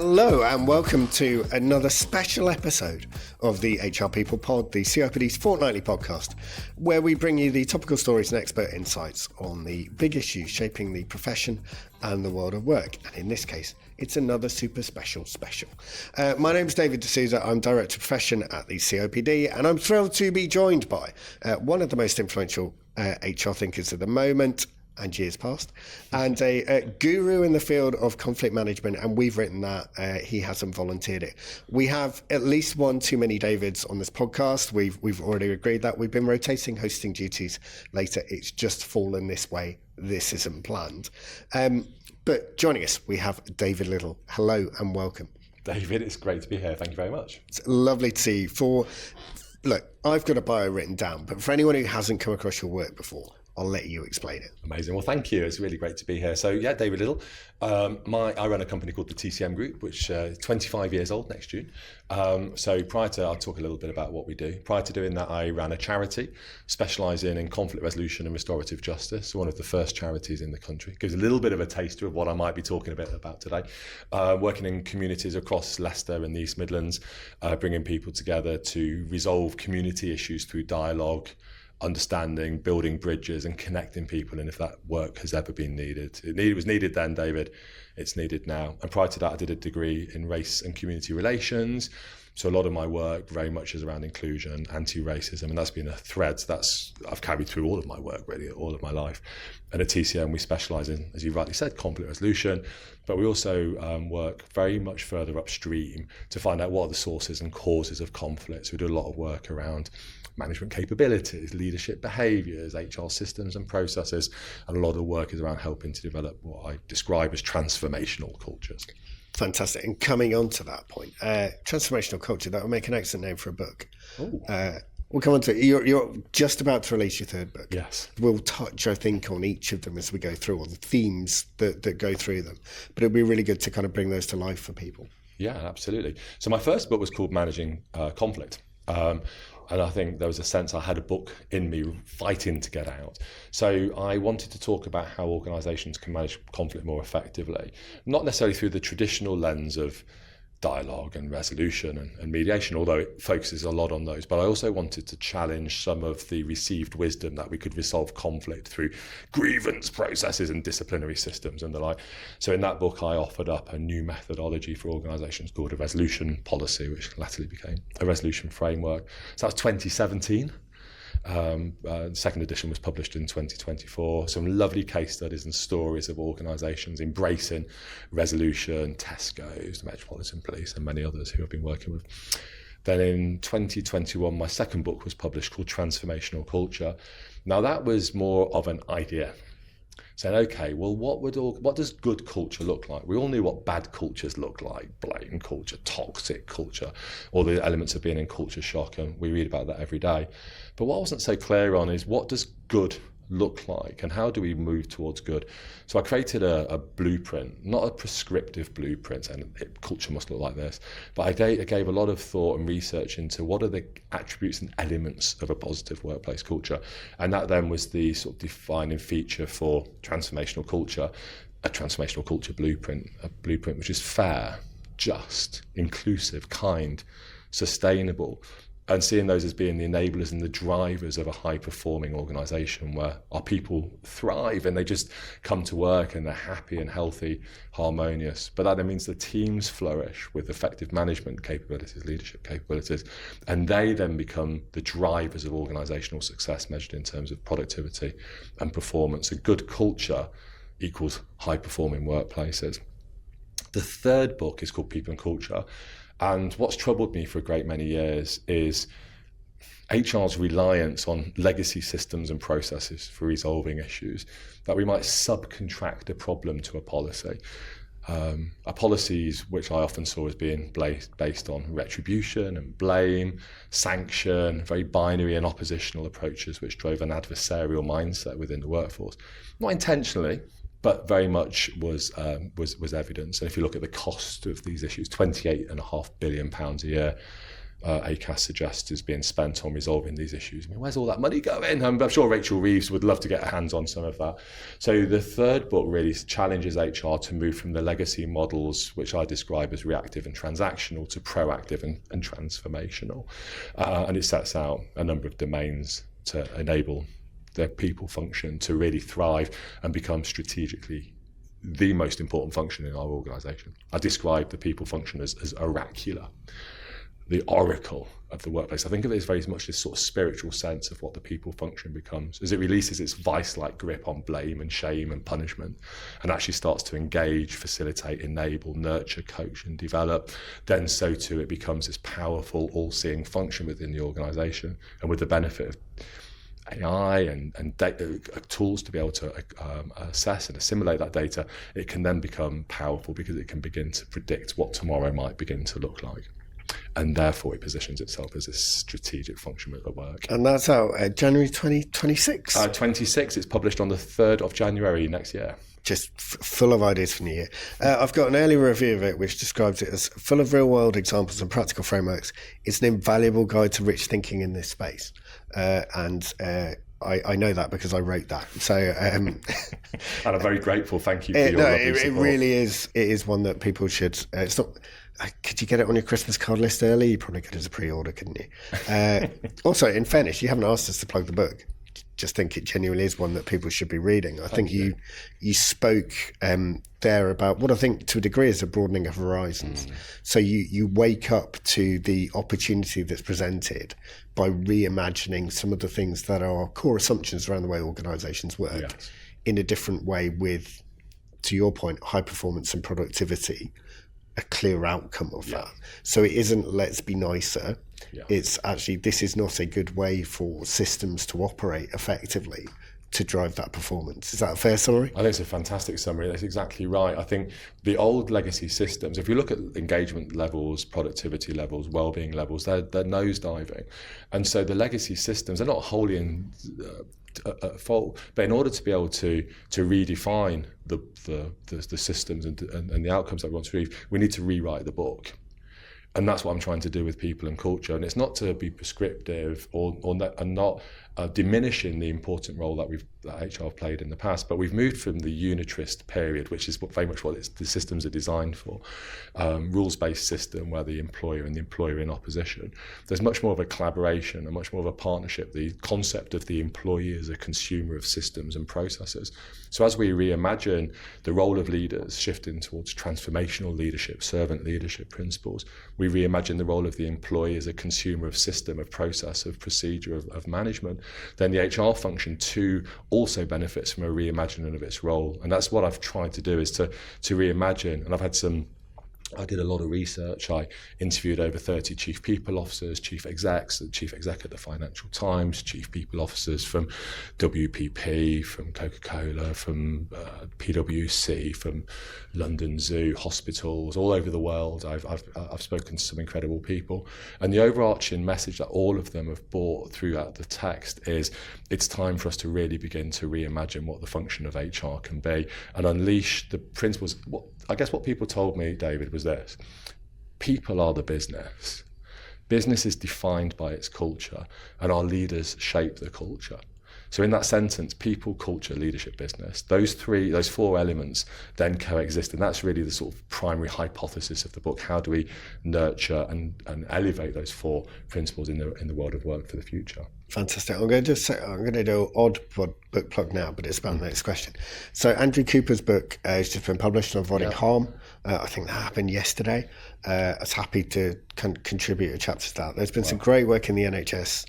Hello and welcome to another special episode of the HR People Pod, the CIPD's fortnightly podcast, where we bring you the topical stories and expert insights on the big issues shaping the profession and the world of work. And in this case, it's another super special. My name is David D'Souza. I'm Director of Profession at the CIPD, and I'm thrilled to be joined by one of the most influential HR thinkers at the moment, and years past, and a guru in the field of conflict management, and we've written that. He hasn't volunteered it. We have at least one too many Davids on this podcast. We've already agreed that. We've been rotating hosting duties later. It's just fallen this way. This isn't planned. But joining us, we have David Liddle. Hello and welcome. David, it's great to be here. Thank you very much. It's lovely to see you. Look, I've got a bio written down, but for anyone who hasn't come across your work before, I'll let you explain it. Amazing. Well, thank you. It's really great to be here. So yeah, David Liddle. I run a company called the TCM Group, which is 25 years old next June. So I'll talk a little bit about what we do. Prior to doing that, I ran a charity specialising in conflict resolution and restorative justice, one of the first charities in the country. Gives a little bit of a taster of what I might be talking a bit about today. Working in communities across Leicester and the East Midlands, bringing people together to resolve community issues through dialogue, understanding, building bridges and connecting people. And if that work has ever been needed, it was needed then, David, it's needed now. And prior to that, I did a degree in race and community relations. So a lot of my work very much is around inclusion, anti-racism, and that's been a thread I've carried through all of my work, really, all of my life. And at TCM, we specialise in, as you rightly said, conflict resolution, but we also work very much further upstream to find out what are the sources and causes of conflict. So we do a lot of work around management capabilities, leadership behaviours, HR systems and processes, and a lot of work is around helping to develop what I describe as transformational cultures. Fantastic. And coming on to that point, transformational culture, that would make an excellent name for a book. We'll come on to it. You're just about to release your third book. Yes. We'll touch, I think, on each of them as we go through, or the themes that go through them. But it'd be really good to kind of bring those to life for people. Yeah, absolutely. So my first book was called Managing Conflict. And I think there was a sense I had a book in me fighting to get out. So I wanted to talk about how organisations can manage conflict more effectively, not necessarily through the traditional lens of dialogue and resolution and mediation, although it focuses a lot on those. But I also wanted to challenge some of the received wisdom that we could resolve conflict through grievance processes and disciplinary systems and the like. So in that book, I offered up a new methodology for organisations called a resolution policy, which latterly became a resolution framework. So that was 2017. Second edition was published in 2024. Some lovely case studies and stories of organisations embracing resolution, Tesco's, the Metropolitan Police, and many others who I've been working with. Then in 2021, my second book was published called Transformational Culture. Now that was more of an idea. Saying, okay, well, what does good culture look like? We all knew what bad cultures look like: blatant culture, toxic culture, all the elements of being in culture shock, and we read about that every day. But what I wasn't so clear on is, what does good look like, and how do we move towards good? So I created a blueprint, not a prescriptive blueprint, and culture must look like this, but I gave a lot of thought and research into what are the attributes and elements of a positive workplace culture, and that then was the sort of defining feature for transformational culture, a transformational culture blueprint, a blueprint which is fair, just, inclusive, kind, sustainable, and seeing those as being the enablers and the drivers of a high-performing organisation where our people thrive and they just come to work and they're happy and healthy, harmonious. But that then means the teams flourish with effective management capabilities, leadership capabilities, and they then become the drivers of organisational success measured in terms of productivity and performance. A good culture equals high-performing workplaces. The third book is called People and Culture. And what's troubled me for a great many years is HR's reliance on legacy systems and processes for resolving issues, that we might subcontract a problem to a policy. Policies which I often saw as being based on retribution and blame, sanction, very binary and oppositional approaches which drove an adversarial mindset within the workforce. Not intentionally, but very much was evidence. And if you look at the cost of these issues, £28.5 billion a year, ACAS suggests is being spent on resolving these issues. I mean, where's all that money going? I'm sure Rachel Reeves would love to get her hands on some of that. So the third book really challenges HR to move from the legacy models, which I describe as reactive and transactional, to proactive and transformational. And it sets out a number of domains to enable the people function to really thrive and become strategically the most important function in our organisation. I describe the people function as oracular, the oracle of the workplace. I think of it as very much this sort of spiritual sense of what the people function becomes as it releases its vice-like grip on blame and shame and punishment and actually starts to engage, facilitate, enable, nurture, coach and develop. Then so too it becomes this powerful, all-seeing function within the organisation, and with the benefit of AI and data, tools to be able to assess and assimilate that data, it can then become powerful because it can begin to predict what tomorrow might begin to look like. And therefore it positions itself as a strategic function at work. And that's out January 2026? 26, it's published on the 3rd of January next year. Just full of ideas for the year. I've got an early review of it which describes it as full of real-world examples and practical frameworks. It's an invaluable guide to rich thinking in this space. And I know that because I wrote that. So, and I'm very grateful. Thank you for your lovely support. It really is. It is one that people should. It's not. Could you get it on your Christmas card list early? You probably could as a pre-order, couldn't you? Also, in fairness, you haven't asked us to plug the book. Just think it genuinely is one that people should be reading. I think you spoke there about what I think to a degree is a broadening of horizons. So you wake up to the opportunity that's presented by reimagining some of the things that are core assumptions around the way organisations work in a different way with, to your point, high performance and productivity, a clear outcome of that. So it isn't let's be nicer. It's actually, this is not a good way for systems to operate effectively to drive that performance. Is that a fair summary? I think it's a fantastic summary. That's exactly right. I think the old legacy systems, if you look at engagement levels, productivity levels, well-being levels, they're nosediving. And so the legacy systems are not wholly at fault, but in order to be able to redefine the systems and the outcomes that we want to achieve, we need to rewrite the book. And that's what I'm trying to do with people and culture. And it's not to be prescriptive and not diminishing the important role that HR have played in the past, but we've moved from the unitarist period, which is very much what the systems are designed for, rules-based system where the employer and the employer in opposition. There's much more of a collaboration and much more of a partnership, the concept of the employee as a consumer of systems and processes. So as we reimagine the role of leaders shifting towards transformational leadership, servant leadership principles, we reimagine the role of the employee as a consumer of system, of process, of procedure, of management. Then the HR function too also benefits from a reimagining of its role. And that's what I've tried to do, is to reimagine. And I did a lot of research. I interviewed over 30 chief people officers, chief execs, the chief exec at the Financial Times, chief people officers from WPP, from Coca-Cola, from PwC, from London Zoo, hospitals, all over the world. I've spoken to some incredible people. And the overarching message that all of them have brought throughout the text is it's time for us to really begin to reimagine what the function of HR can be and unleash the principles. I guess what people told me, David, was this: people are the business. Business is defined by its culture, and our leaders shape the culture. So in that sentence, people, culture, leadership, business, those four elements then coexist. And that's really the sort of primary hypothesis of the book. How do we nurture and elevate those four principles in the world of work for the future? Fantastic. I'm going to do an odd book plug now, but it's about the next question. So Andrew Cooper's book has just been published on avoiding harm. I think that happened yesterday. I was happy to contribute a chapter to that. There's been some great work in the NHS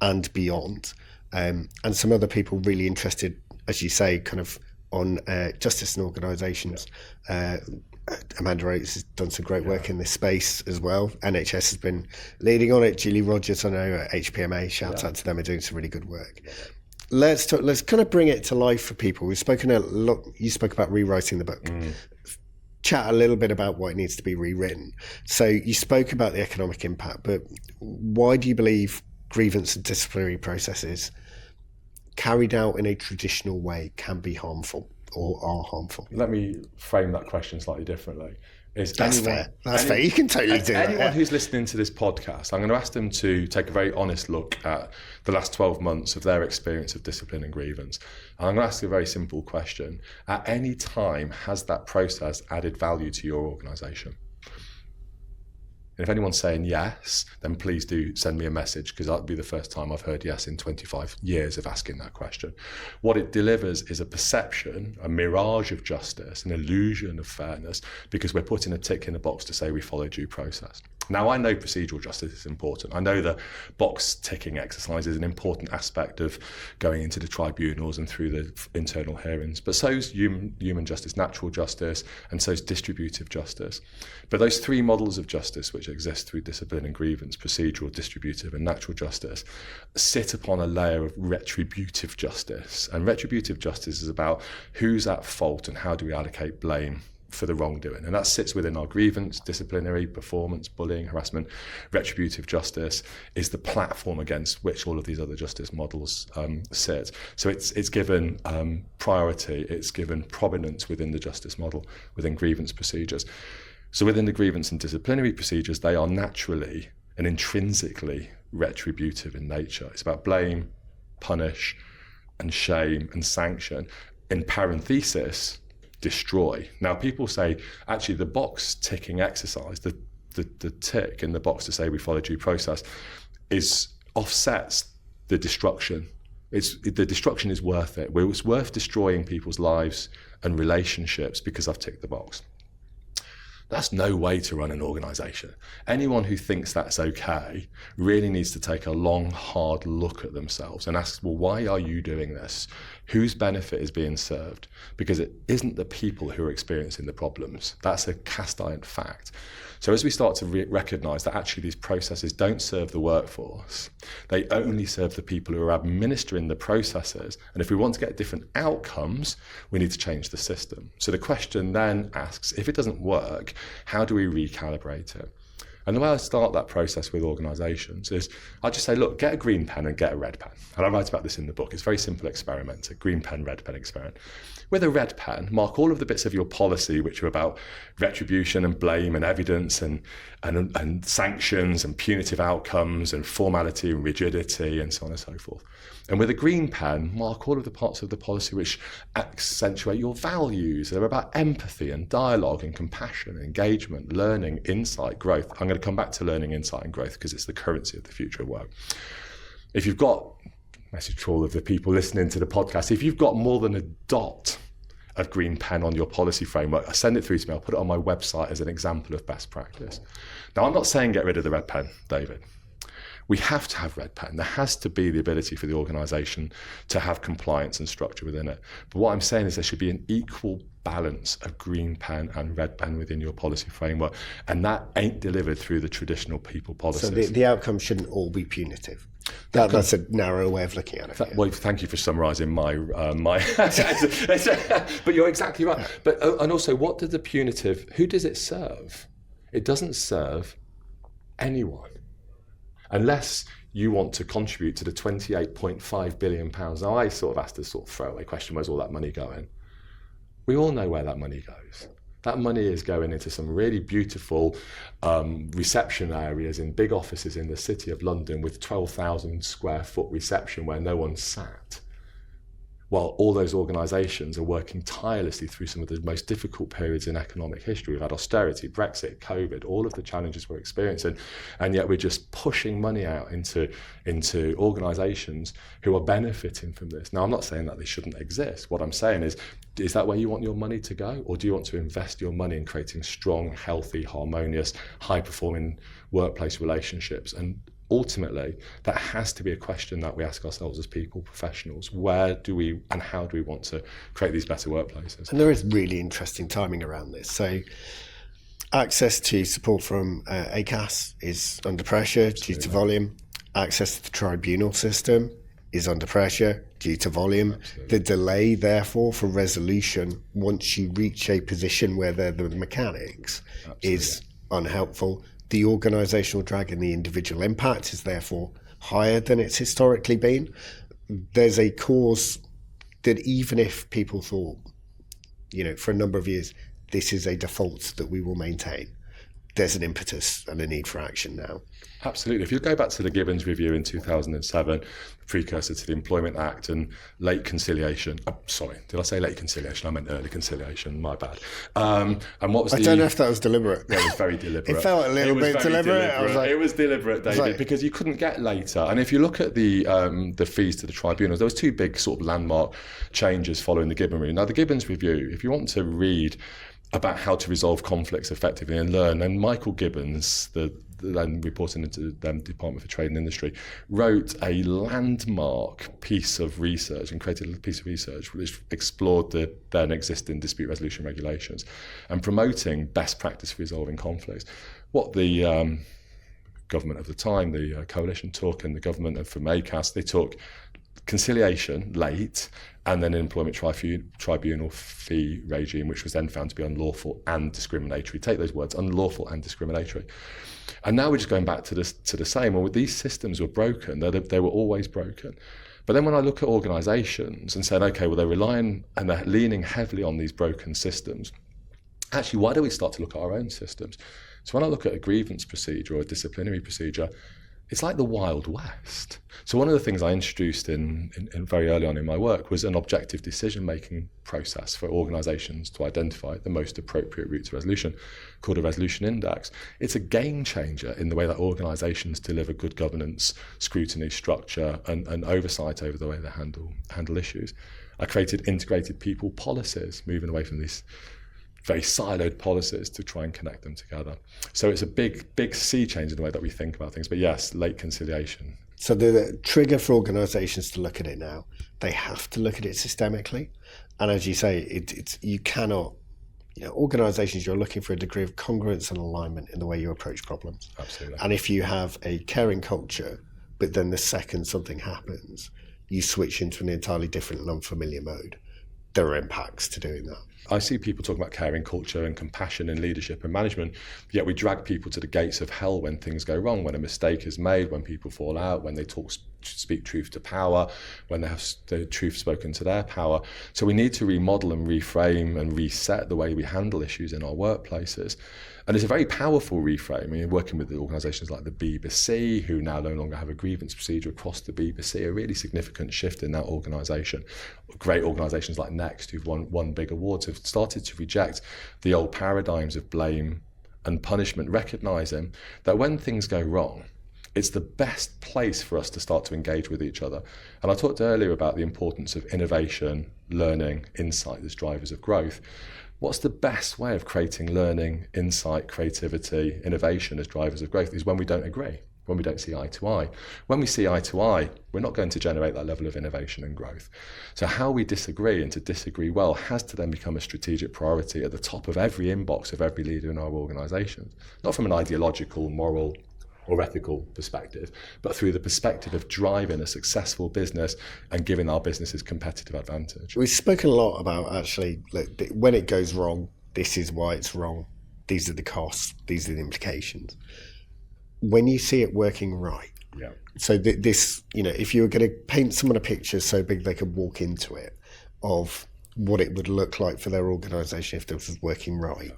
and beyond. And some other people really interested, as you say, kind of on justice and organisations. Amanda Oates has done some great work in this space as well. NHS has been leading on it. Julie Rogers, I know, at HPMA, shout out to them, are doing some really good work. Let's kind of bring it to life for people. We've spoken a lot. You spoke about rewriting the book. Chat a little bit about what it needs to be rewritten. So you spoke about the economic impact, but why do you believe grievance and disciplinary processes carried out in a traditional way can be harmful or are harmful? Let me frame that question slightly differently. That's fair. You can totally do that. Anyone who's listening to this podcast, I'm going to ask them to take a very honest look at the last 12 months of their experience of discipline and grievance. And I'm going to ask you a very simple question. At any time, has that process added value to your organisation? And if anyone's saying yes, then please do send me a message, because that'll be the first time I've heard yes in 25 years of asking that question. What it delivers is a perception, a mirage of justice, an illusion of fairness, because we're putting a tick in the box to say we follow due process. Now, I know procedural justice is important. I know the box ticking exercise is an important aspect of going into the tribunals and through the internal hearings, but so's human justice, natural justice, and so's distributive justice. But those three models of justice which exist through discipline and grievance, procedural, distributive, and natural justice, sit upon a layer of retributive justice. And retributive justice is about who's at fault and how do we allocate blame for the wrongdoing. And that sits within our grievance, disciplinary, performance, bullying, harassment. Retributive justice is the platform against which all of these other justice models sit. So it's given priority, it's given prominence within the justice model, within grievance procedures. So within the grievance and disciplinary procedures, they are naturally and intrinsically retributive in nature. It's about blame, punish, and shame and sanction. In parenthesis, destroy. Now, people say, actually, the box ticking exercise, the tick in the box to say we follow due process, offsets the destruction. The destruction is worth it. It's worth destroying people's lives and relationships because I've ticked the box. That's no way to run an organisation. Anyone who thinks that's okay really needs to take a long, hard look at themselves and ask, well, why are you doing this? Whose benefit is being served? Because it isn't the people who are experiencing the problems. That's a cast iron fact. So as we start to recognise that actually these processes don't serve the workforce, they only serve the people who are administering the processes. And if we want to get different outcomes, we need to change the system. So the question then asks, if it doesn't work, how do we recalibrate it? And the way I start that process with organisations is I just say, look, get a green pen and get a red pen. And I write about this in the book. It's a very simple experiment, a green pen, red pen experiment. With a red pen, mark all of the bits of your policy which are about retribution and blame and evidence and sanctions and punitive outcomes and formality and rigidity and so on and so forth. And with a green pen, mark all of the parts of the policy which accentuate your values. They're about empathy and dialogue and compassion, engagement, learning, insight, growth. I'm going to come back to learning, insight and growth because it's the currency of the future of work. If you've got, message to all of the people listening to the podcast, if you've got more than a dot of green pen on your policy framework, send it through to me. I'll put it on my website as an example of best practice. Now, I'm not saying get rid of the red pen, David. We have to have red pen. There has to be the ability for the organisation to have compliance and structure within it. But what I'm saying is there should be an equal balance of green pen and red pen within your policy framework. And that ain't delivered through the traditional people policies. So the outcome shouldn't all be punitive. That's a narrow way of looking at it. Well, thank you for summarising my. But you're exactly right. But and also, what did the punitive? Who does it serve? It doesn't serve anyone, unless you want to contribute to the £28.5 billion. Now, I sort of asked a sort of throwaway question: where's all that money going? We all know where that money goes. That money is going into some really beautiful reception areas in big offices in the City of London with 12,000 square foot reception where no one sat. While all those organisations are working tirelessly through some of the most difficult periods in economic history. We've had austerity, Brexit, COVID, all of the challenges we're experiencing, and yet we're just pushing money out into organisations who are benefiting from this. Now, I'm not saying that they shouldn't exist. What I'm saying is that where you want your money to go? Or do you want to invest your money in creating strong, healthy, harmonious, high-performing workplace relationships? And ultimately, that has to be a question that we ask ourselves as people, professionals. Where do we and how do we want to create these better workplaces? And there is really interesting timing around this. So access to support from ACAS is under pressure due to volume. Access to the tribunal system is under pressure due to volume. The delay, therefore, for resolution once you reach a position where they're the mechanics is unhelpful. The organisational drag and the individual impact is therefore higher than it's historically been. There's a cause that even if people thought, for a number of years, this is a default that we will maintain, there's an impetus and a need for action now. Absolutely. If you go back to the Gibbons Review in 2007, precursor to the Employment Act, and late conciliation. Sorry, did I say late conciliation? I meant early conciliation. My bad. And what was I don't know if that was deliberate. Yeah, it was very deliberate. It felt a little bit deliberate. It was deliberate, David, because you couldn't get later. And if you look at the fees to the tribunals, there was two big sort of landmark changes following the Gibbons Review. Now, the Gibbons Review, if you want to read about how to resolve conflicts effectively and learn, and Michael Gibbons, then reporting into the Department for Trade and Industry, wrote a landmark piece of research and created a piece of research which explored the then existing dispute resolution regulations and promoting best practice for resolving conflicts. What the government of the time, the coalition took, and the government and from ACAS, they took conciliation late, and then an employment tribunal fee regime, which was then found to be unlawful and discriminatory. Take those words, unlawful and discriminatory. And now we're just going back to the same. Well, these systems were broken. They were always broken. But then when I look at organisations and saying, okay, well, they're relying and they're leaning heavily on these broken systems, actually, why don't we start to look at our own systems? So when I look at a grievance procedure or a disciplinary procedure, it's like the Wild West. So one of the things I introduced in very early on in my work was an objective decision-making process for organisations to identify the most appropriate route to resolution, called a resolution index. It's a game changer in the way that organisations deliver good governance, scrutiny, structure, and oversight over the way they handle issues. I created integrated people policies, moving away from these very siloed policies to try and connect them together. So it's a big sea change in the way that we think about things. But yes, late conciliation. So the trigger for organisations to look at it now, they have to look at it systemically. And as you say, it's you cannot, organisations, you're looking for a degree of congruence and alignment in the way you approach problems. Absolutely. And if you have a caring culture, but then the second something happens, you switch into an entirely different and unfamiliar mode, there are impacts to doing that. I see people talking about caring culture and compassion in leadership and management, yet we drag people to the gates of hell when things go wrong, when a mistake is made, when people fall out, when they speak truth to power, when they have the truth spoken to their power. So we need to remodel and reframe and reset the way we handle issues in our workplaces. And it's a very powerful reframe. I mean, working with the organisations like the BBC, who now no longer have a grievance procedure across the BBC, a really significant shift in that organisation. Great organisations like Next, who've won big awards, have started to reject the old paradigms of blame and punishment, recognising that when things go wrong, it's the best place for us to start to engage with each other. And I talked earlier about the importance of innovation, learning, insight as drivers of growth. What's the best way of creating learning, insight, creativity, innovation as drivers of growth is when we don't agree, when we don't see eye to eye. When we see eye to eye, we're not going to generate that level of innovation and growth. So how we disagree, and to disagree well, has to then become a strategic priority at the top of every inbox of every leader in our organisation. Not from an ideological, moral, or ethical perspective, but through the perspective of driving a successful business and giving our businesses competitive advantage. We've spoken a lot about actually, when it goes wrong, this is why it's wrong, these are the costs, these are the implications. When you see it working right, so this, if you were going to paint someone a picture so big they could walk into it of what it would look like for their organisation if this was working right,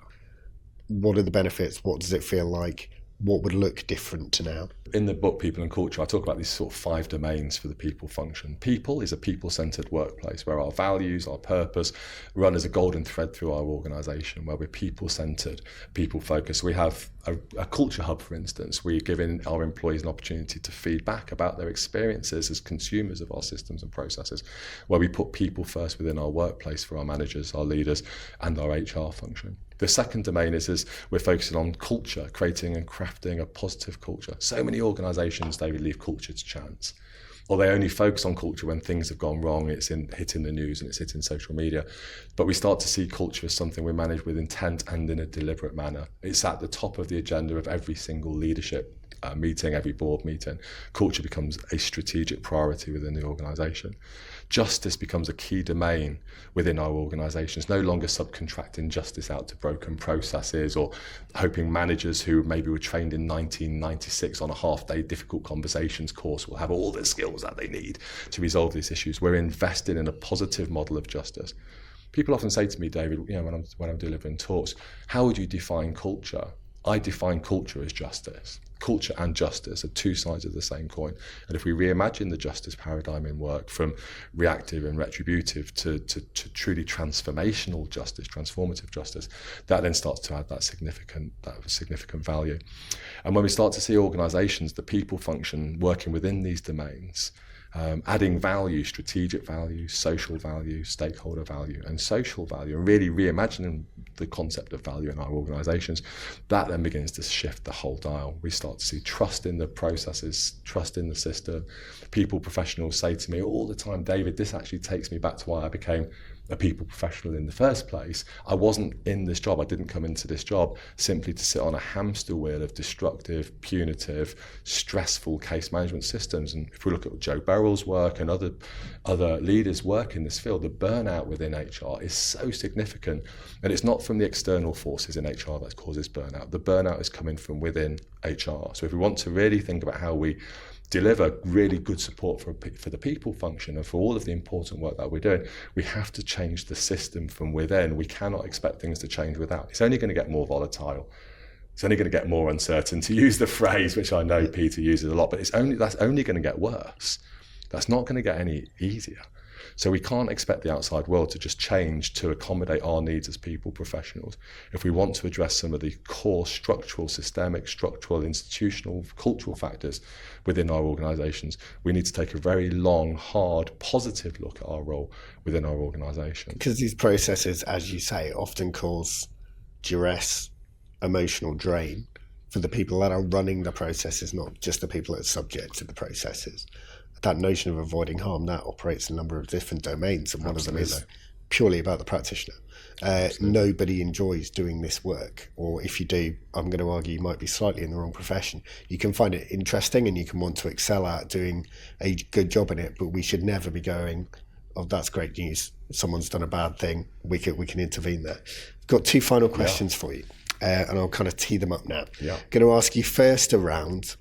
what are the benefits, what does it feel like? What would look different to now? In the book People and Culture, I talk about these sort of 5 domains for the people function. People is a people-centred workplace where our values, our purpose run as a golden thread through our organisation, where we're people-centred, people-focused. We have a culture hub, for instance. We're giving our employees an opportunity to feed back about their experiences as consumers of our systems and processes, where we put people first within our workplace for our managers, our leaders, and our HR function. The second domain is we're focusing on culture, creating and crafting a positive culture. So many organisations, David, leave culture to chance. Or they only focus on culture when things have gone wrong, it's hitting the news and it's hitting social media. But we start to see culture as something we manage with intent and in a deliberate manner. It's at the top of the agenda of every single leadership meeting, every board meeting. Culture becomes a strategic priority within the organisation. Justice becomes a key domain within our organisations, no longer subcontracting justice out to broken processes or hoping managers who maybe were trained in 1996 on a half-day difficult conversations course will have all the skills that they need to resolve these issues. We're investing in a positive model of justice. People often say to me, David, when I'm delivering talks, how would you define culture? I define culture as justice. Culture and justice are two sides of the same coin. And if we reimagine the justice paradigm in work from reactive and retributive to truly transformational justice, transformative justice, that then starts to add that significant value. And when we start to see organisations, the people function working within these domains, adding value, strategic value, social value, stakeholder value, and social value, and really reimagining the concept of value in our organisations, that then begins to shift the whole dial. We start to see trust in the processes, trust in the system. People professionals say to me all the time, David, this actually takes me back to why I became a people professional in the first place. I wasn't in this job. I didn't come into this job simply to sit on a hamster wheel of destructive, punitive, stressful case management systems. And if we look at Joe Burrell's work and other leaders' work in this field, the burnout within HR is so significant. And it's not from the external forces in HR that causes burnout. The burnout is coming from within HR. So if we want to really think about how we deliver really good support for the people function and for all of the important work that we're doing, we have to change the system from within. We cannot expect things to change without. It's only going to get more volatile. It's only going to get more uncertain, to use the phrase which I know Peter uses a lot, but that's only going to get worse. That's not going to get any easier. So we can't expect the outside world to just change to accommodate our needs as people professionals. If we want to address some of the core structural, systemic, structural, institutional, cultural factors within our organisations, we need to take a very long, hard, positive look at our role within our organisation. Because these processes, as you say, often cause duress, emotional drain for the people that are running the processes, not just the people that are subject to the processes. That notion of avoiding harm, that operates in a number of different domains, and one of them is purely about the practitioner. Nobody enjoys doing this work, or if you do, I'm going to argue you might be slightly in the wrong profession. You can find it interesting and you can want to excel at doing a good job in it, but we should never be going, oh, that's great news, someone's done a bad thing, we can intervene there. I've got two final questions for you, and I'll kind of tee them up now. Going to ask you first around,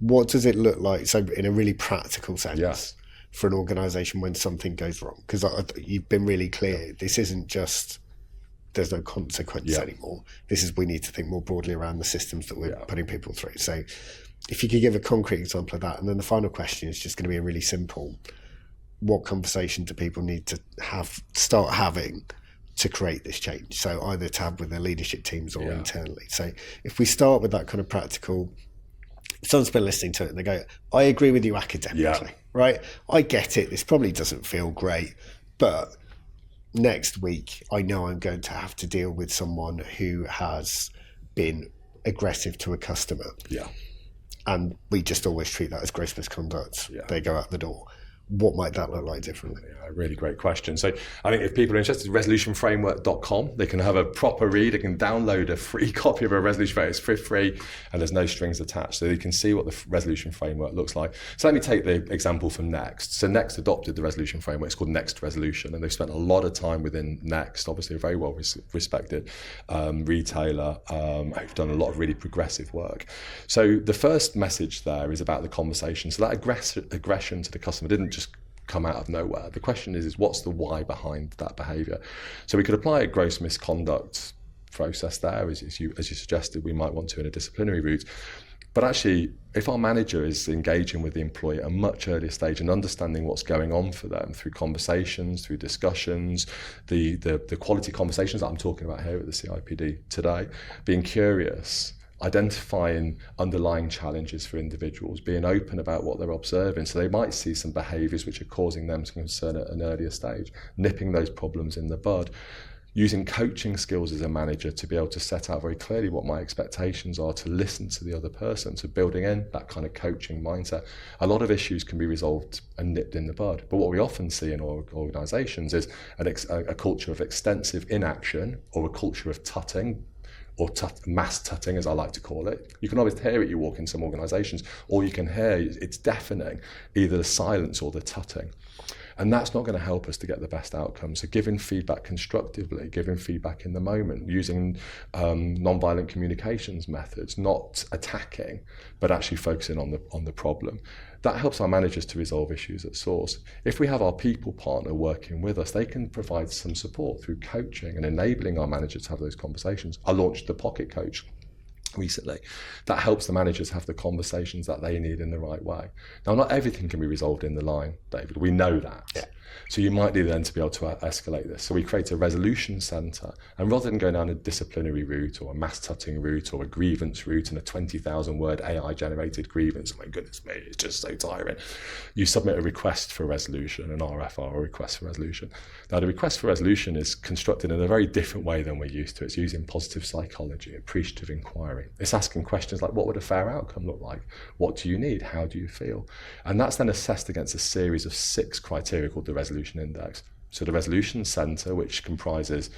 what does it look like, so in a really practical sense, for an organisation when something goes wrong? Because you've been really clear, this isn't just there's no consequence anymore. This is, we need to think more broadly around the systems that we're putting people through. So if you could give a concrete example of that. And then the final question is just going to be a really simple, what conversation do people need to start having to create this change? So either to have with their leadership teams or internally. So if we start with that kind of practical, someone's been listening to it and they go, I agree with you academically, right? I get it. This probably doesn't feel great, but next week, I know I'm going to have to deal with someone who has been aggressive to a customer. And we just always treat that as gross misconduct. They go out the door. What might that look like differently? A really great question. So I think if people are interested, resolutionframework.com, they can have a proper read. They can download a free copy of a resolution framework. It's free and there's no strings attached. So you can see what the resolution framework looks like. So let me take the example from Next. So Next adopted the resolution framework. It's called Next Resolution, and they've spent a lot of time within Next, obviously a very well respected retailer who've done a lot of really progressive work. So the first message there is about the conversation. So that aggression to the customer didn't just come out of nowhere. The question is what's the why behind that behaviour? So we could apply a gross misconduct process there, as you suggested. We might want to in a disciplinary route. But actually, if our manager is engaging with the employee at a much earlier stage and understanding what's going on for them through conversations, through discussions, the quality conversations that I'm talking about here at the CIPD today, being curious, identifying underlying challenges for individuals, being open about what they're observing. So they might see some behaviours which are causing them to concern at an earlier stage, nipping those problems in the bud, using coaching skills as a manager to be able to set out very clearly what my expectations are, to listen to the other person, so building in that kind of coaching mindset. A lot of issues can be resolved and nipped in the bud. But what we often see in organisations is a culture of extensive inaction, or a culture of tutting, or mass tutting, as I like to call it. You can always hear it, you walk in some organisations, or you can hear it's deafening, either the silence or the tutting. And that's not going to help us to get the best outcome. So giving feedback constructively, giving feedback in the moment, using non-violent communications methods, not attacking, but actually focusing on the problem. That helps our managers to resolve issues at source. If we have our people partner working with us, they can provide some support through coaching and enabling our managers to have those conversations. I launched the Pocket Coach recently. That helps the managers have the conversations that they need in the right way. Now, not everything can be resolved in the line, David. We know that. Yeah. So you might need then to be able to escalate this. So we create a resolution centre, and rather than going down a disciplinary route or a mass tutting route or a grievance route and a 20,000 word AI generated grievance, oh my goodness me, it's just so tiring. You submit a request for resolution, an RFR, a request for resolution. Now the request for resolution is constructed in a very different way than we're used to. It's using positive psychology, appreciative inquiry. It's asking questions like, what would a fair outcome look like? What do you need? How do you feel? And that's then assessed against a series of 6 criteria called the resolution index. So the resolution centre, which comprises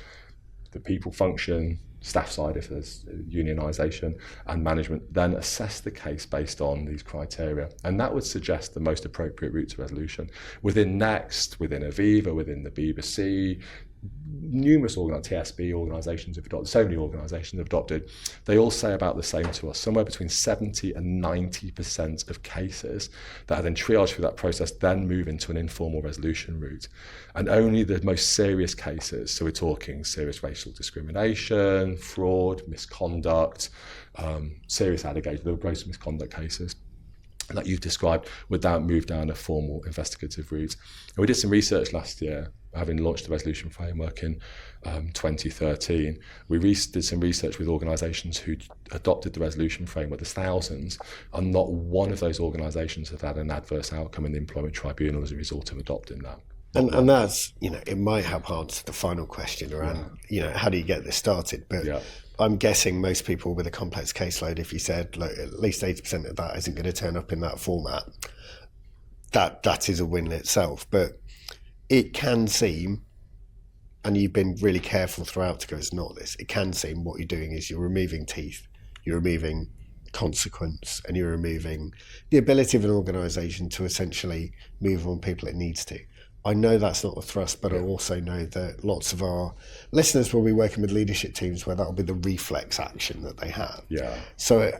the people function, staff side if there's unionisation, and management, then assess the case based on these criteria. And that would suggest the most appropriate route to resolution. Within Next, within Aviva, within the BBC, numerous TSB organisations have adopted, so many organisations have adopted, they all say about the same to us. Somewhere between 70 and 90% of cases that are then triaged through that process then move into an informal resolution route. And only the most serious cases, so we're talking serious racial discrimination, fraud, misconduct, serious allegations, there were gross misconduct cases that you've described, would that move down a formal investigative route. And we did some research last year, having launched the resolution framework in 2013. We did some research with organisations who adopted the resolution framework. There's thousands, and not one of those organisations have had an adverse outcome in the employment tribunal as a result of adopting that. And that's, it might help answer the final question around, how do you get this started? But I'm guessing most people with a complex caseload, if you said, look, at least 80% of that isn't going to turn up in that format, that is a win in itself. But it can seem, and you've been really careful throughout to go, it's not this, it can seem what you're doing is you're removing teeth, you're removing consequence, and you're removing the ability of an organisation to essentially move on people it needs to. I know that's not the thrust, but I also know that lots of our listeners will be working with leadership teams where that'll be the reflex action that they have. Yeah. So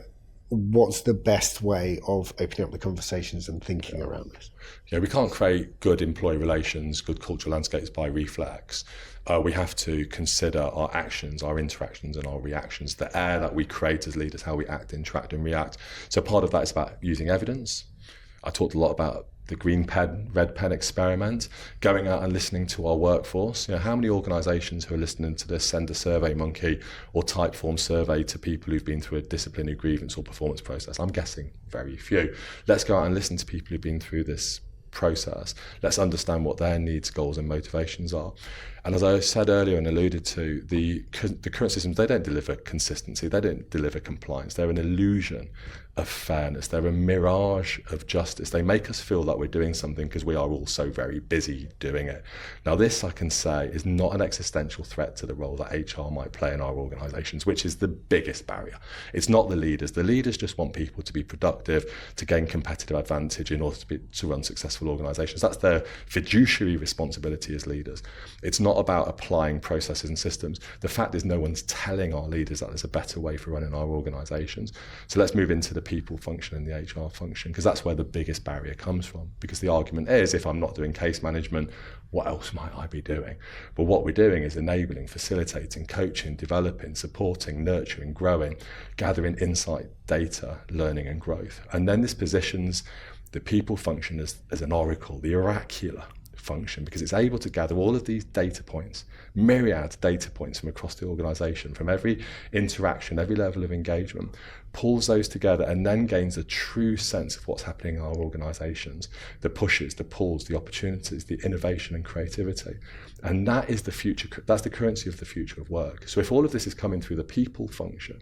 what's the best way of opening up the conversations and thinking around this? Yeah, we can't create good employee relations, good cultural landscapes by reflex. We have to consider our actions, our interactions and our reactions, the air that we create as leaders, how we act, interact and react. So part of that is about using evidence. I talked a lot about the green pen, red pen experiment, going out and listening to our workforce. How many organisations who are listening to this send a survey monkey or type form survey to people who've been through a disciplinary grievance or performance process? I'm guessing very few. Let's go out and listen to people who've been through this process. Let's understand what their needs, goals and motivations are. And as I said earlier and alluded to, the current systems, they don't deliver consistency, they don't deliver compliance. They're an illusion of fairness. They're a mirage of justice. They make us feel that we're doing something because we are all so very busy doing it. Now this, I can say, is not an existential threat to the role that HR might play in our organisations, which is the biggest barrier. It's not the leaders. The leaders just want people to be productive, to gain competitive advantage in order to run successful organisations. That's their fiduciary responsibility as leaders. It's not about applying processes and systems. The fact is no one's telling our leaders that there's a better way for running our organisations. So let's move into the people function and the HR function, because that's where the biggest barrier comes from. Because the argument is, if I'm not doing case management, what else might I be doing? But what we're doing is enabling, facilitating, coaching, developing, supporting, nurturing, growing, gathering insight, data, learning and growth. And then this positions the people function as an oracle, the oracular function, because it's able to gather all of these data points, myriad data points from across the organisation, from every interaction, every level of engagement, pulls those together and then gains a true sense of what's happening in our organisations, the pushes, the pulls, the opportunities, the innovation and creativity. And that is the future, that's the currency of the future of work. So if all of this is coming through the people function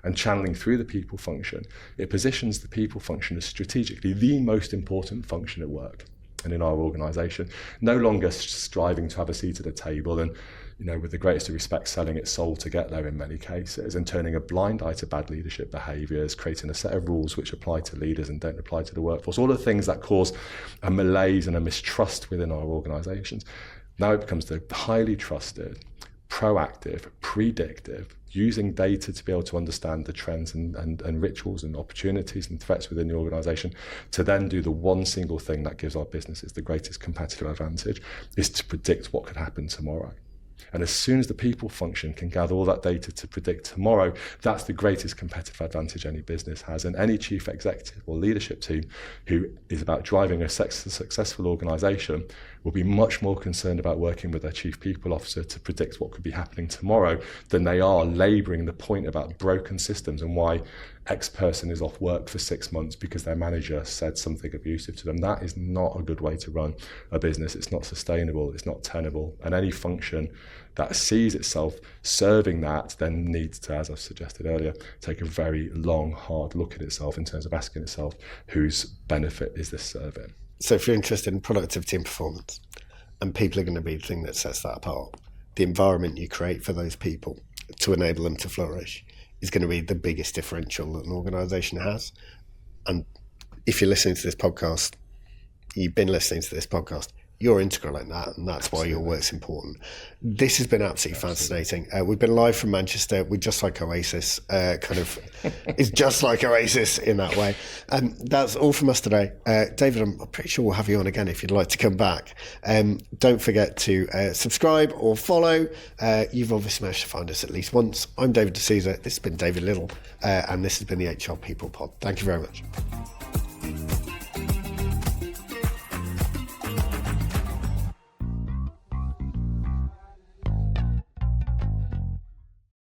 and channeling through the people function, it positions the people function as strategically the most important function at work and in our organisation, no longer striving to have a seat at a table and, with the greatest of respect, selling its soul to get there in many cases, and turning a blind eye to bad leadership behaviours, creating a set of rules which apply to leaders and don't apply to the workforce, all of the things that cause a malaise and a mistrust within our organisations. Now it becomes the highly trusted, proactive, predictive, using data to be able to understand the trends and rituals and opportunities and threats within the organisation, to then do the one single thing that gives our businesses the greatest competitive advantage, is to predict what could happen tomorrow. And as soon as the people function can gather all that data to predict tomorrow, that's the greatest competitive advantage any business has. And any chief executive or leadership team who is about driving a successful organisation will be much more concerned about working with their chief people officer to predict what could be happening tomorrow than they are labouring the point about broken systems and why X person is off work for 6 months because their manager said something abusive to them. That is not a good way to run a business. It's not sustainable. It's not tenable. And any function that sees itself serving that then needs to, as I've suggested earlier, take a very long, hard look at itself in terms of asking itself, whose benefit is this serving? So if you're interested in productivity and performance, and people are going to be the thing that sets that apart, the environment you create for those people to enable them to flourish is going to be the biggest differential that an organisation has. And if you're listening to this podcast, you've been listening to this podcast, you're integral in that, and that's why your work's important. This has been absolutely fascinating. We've been live from Manchester. We're just like Oasis, it's just like Oasis in that way. And that's all from us today. David, I'm pretty sure we'll have you on again if you'd like to come back. Don't forget to subscribe or follow. You've obviously managed to find us at least once. I'm David D'Souza. This has been David Liddle, and this has been the HR People Pod. Thank you very much.